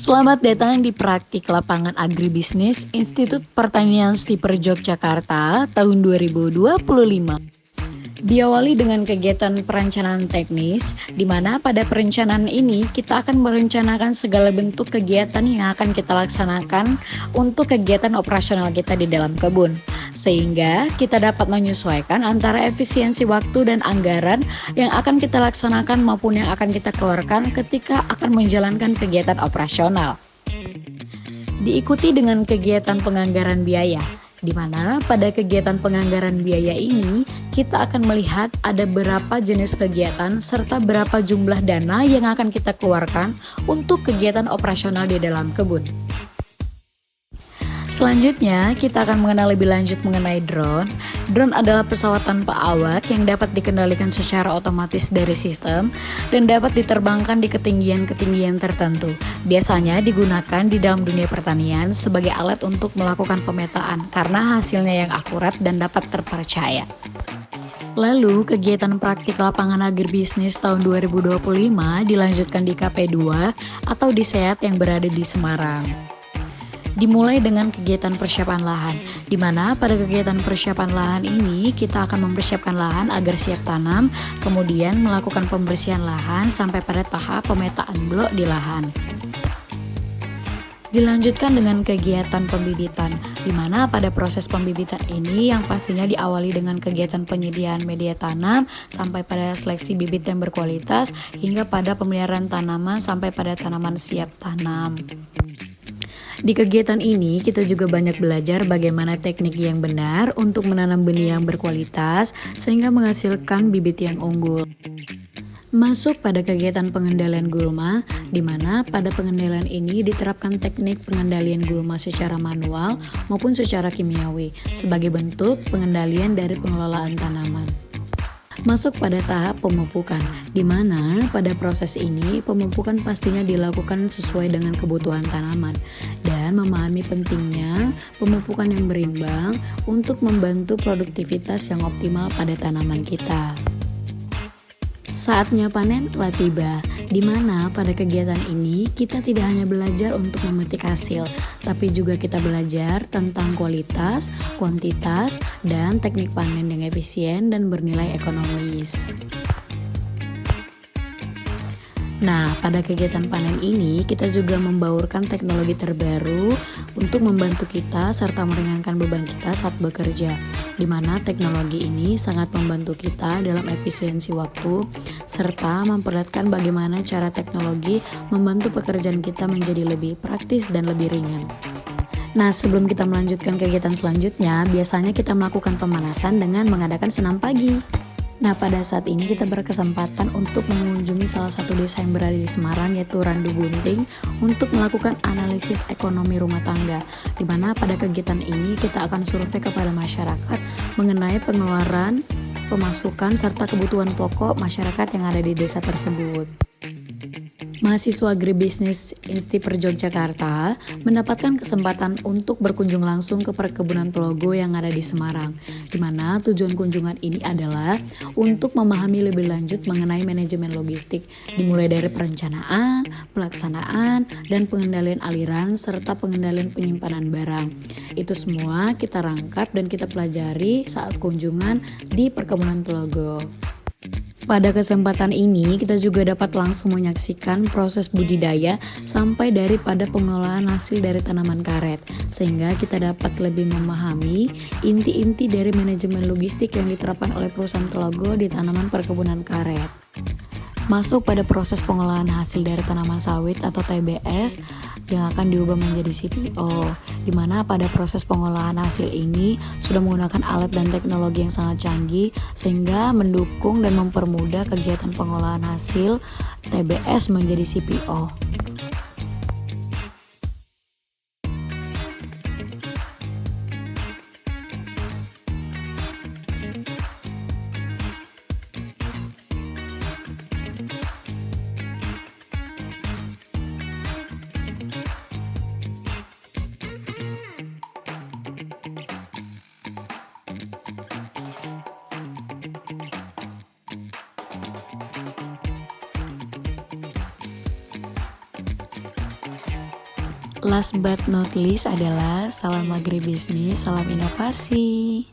Selamat datang di Praktik Lapangan Agribisnis Institut Pertanian Stiper Yogyakarta tahun 2025. Diawali dengan kegiatan perencanaan teknis, di mana pada perencanaan ini kita akan merencanakan segala bentuk kegiatan yang akan kita laksanakan untuk kegiatan operasional kita di dalam kebun, sehingga kita dapat menyesuaikan antara efisiensi waktu dan anggaran yang akan kita laksanakan maupun yang akan kita keluarkan ketika akan menjalankan kegiatan operasional. Diikuti dengan kegiatan penganggaran biaya, di mana pada kegiatan penganggaran biaya ini kita akan melihat ada berapa jenis kegiatan serta berapa jumlah dana yang akan kita keluarkan untuk kegiatan operasional di dalam kebun. Selanjutnya, kita akan mengenal lebih lanjut mengenai drone. Drone adalah pesawat tanpa awak yang dapat dikendalikan secara otomatis dari sistem dan dapat diterbangkan di ketinggian-ketinggian tertentu. Biasanya digunakan di dalam dunia pertanian sebagai alat untuk melakukan pemetaan karena hasilnya yang akurat dan dapat terpercaya. Lalu, kegiatan praktik lapangan agribisnis tahun 2025 dilanjutkan di KP2 atau di SEAT yang berada di Semarang. Dimulai dengan kegiatan persiapan lahan, di mana pada kegiatan persiapan lahan ini kita akan mempersiapkan lahan agar siap tanam, kemudian melakukan pembersihan lahan sampai pada tahap pemetaan blok di lahan. Dilanjutkan dengan kegiatan pembibitan, di mana pada proses pembibitan ini yang pastinya diawali dengan kegiatan penyediaan media tanam sampai pada seleksi bibit yang berkualitas hingga pada pemeliharaan tanaman sampai pada tanaman siap tanam. Di kegiatan ini kita juga banyak belajar bagaimana teknik yang benar untuk menanam benih yang berkualitas sehingga menghasilkan bibit yang unggul. Masuk pada kegiatan pengendalian gulma, di mana pada pengendalian ini diterapkan teknik pengendalian gulma secara manual maupun secara kimiawi sebagai bentuk pengendalian dari pengelolaan tanaman. Masuk pada tahap pemupukan, di mana pada proses ini pemupukan pastinya dilakukan sesuai dengan kebutuhan tanaman dan memahami pentingnya pemupukan yang berimbang untuk membantu produktivitas yang optimal pada tanaman kita. Saatnya panen telah tiba, di mana pada kegiatan ini kita tidak hanya belajar untuk memetik hasil, tapi juga kita belajar tentang kualitas, kuantitas, dan teknik panen yang efisien dan bernilai ekonomis. Nah, pada kegiatan panen ini kita juga membaurkan teknologi terbaru untuk membantu kita serta meringankan beban kita saat bekerja, di mana teknologi ini sangat membantu kita dalam efisiensi waktu serta memperlihatkan bagaimana cara teknologi membantu pekerjaan kita menjadi lebih praktis dan lebih ringan. Nah, sebelum kita melanjutkan kegiatan selanjutnya, biasanya kita melakukan pemanasan dengan mengadakan senam pagi. Nah, pada saat ini kita berkesempatan untuk mengunjungi salah satu desa yang berada di Semarang, yaitu Randu Bunting, untuk melakukan analisis ekonomi rumah tangga, di mana pada kegiatan ini kita akan survei kepada masyarakat mengenai pengeluaran, pemasukan, serta kebutuhan pokok masyarakat yang ada di desa tersebut. Mahasiswa Agribisnis Institut Yogyakarta mendapatkan kesempatan untuk berkunjung langsung ke perkebunan Telogo yang ada di Semarang, di mana tujuan kunjungan ini adalah untuk memahami lebih lanjut mengenai manajemen logistik, dimulai dari perencanaan, pelaksanaan, dan pengendalian aliran, serta pengendalian penyimpanan barang. Itu semua kita rangkap dan kita pelajari saat kunjungan di perkebunan Telogo. Pada kesempatan ini, kita juga dapat langsung menyaksikan proses budidaya sampai daripada pengolahan hasil dari tanaman karet, sehingga kita dapat lebih memahami inti-inti dari manajemen logistik yang diterapkan oleh perusahaan Telogo di tanaman perkebunan karet. Masuk pada proses pengolahan hasil dari tanaman sawit atau TBS yang akan diubah menjadi CPO, di mana pada proses pengolahan hasil ini sudah menggunakan alat dan teknologi yang sangat canggih sehingga mendukung dan mempermudah kegiatan pengolahan hasil TBS menjadi CPO. Last but not least adalah salam agribisnis, salam inovasi.